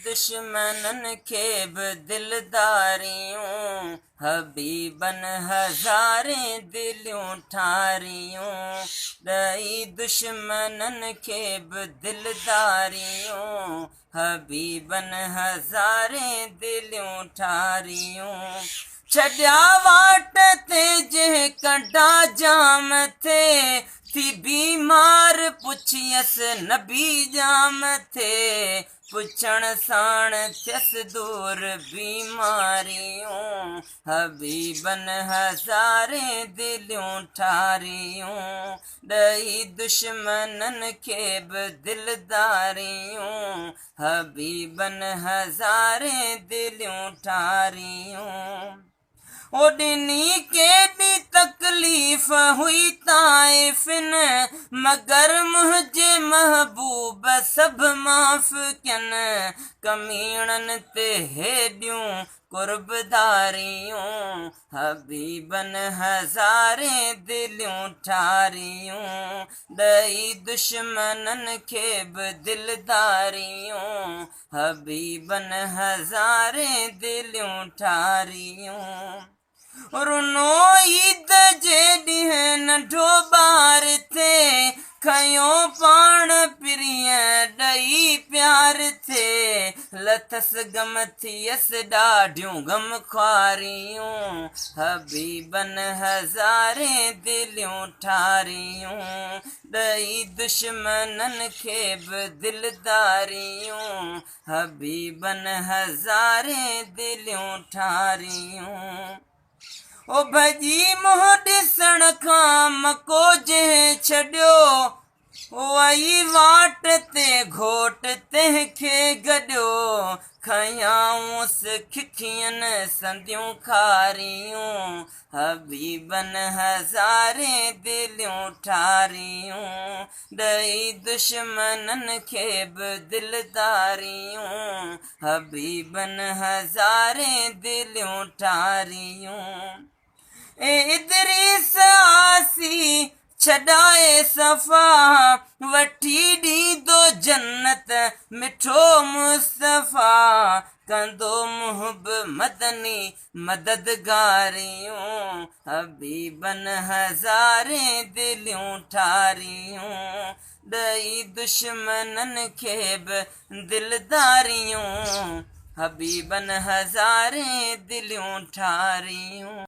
दुश्मनन खे बि दिलदारियूं हबीबन हज़ारे दिलियूं ठारियूं ॾही दुश्मनन खे बि दिलदारियूं हबीबन हज़ारे दिलियूं ठारियूं छॾिया वाट ते जंहिं कढा जाम थे थी बीमार पुछियसि नबी जाम थे पुछण साण थियसि दूर बीमारियूं हबीबन हज़ारे दिलियूं ठारियूं ॾही दुश्मनन खे बि दिलदारियूं हबीबन हज़ारे दिलियूं ठारियूं ओॾनी केॾी तकलीफ़ हुई ताइफ़िन मगर मुंहिंजे महबूब सभु माफ़ कयनि कमीणनि ते हेॾियूं कुर्बदारियूं हबीबन हज़ारे दिलियूं ठारियूं ॾही दुश्मनन खे बि दिलदारियूं हबीबन हज़ारे दिलियूं ठारियूं रुनो ईद जे ॾींहुं नंढो ॿार थे खयो पाण प्रिय ॾही प्यार थे लथसि गम थियसि ॾाढियूं गम ख़्वारियूं हबीबन हज़ारे दिलियूं ठारियूं ॾही दुश्मनन खे बि दिलदारियूं हबीबन हज़ारे दिलियूं ठारियूं ओ भॼी मुंहुं ॾिसण खां मको जंहिं छॾियो वई वाट ते घोट तंहिंखे गॾियो खयाऊंसि खिखियनि संदियूं खारियूं हबीबन हज़ारे दिलियूं ठारियूं ॾही दुश्मनन खे बि दिलदारियूं हबीबन हज़ारे दिलियूं ठारियूं इदरीस आसी छॾाए सफ़ा वठी ॾींदो जन्नत मिठो मुस्तफ़ा कंदो मुहब मदनी मददगारियूं हबीबन हज़ारे दिलियूं ठारियूं ॾही दुश्मनन खे बि दिलदारियूं हबीबन हज़ारे दिलियूं ठारियूं।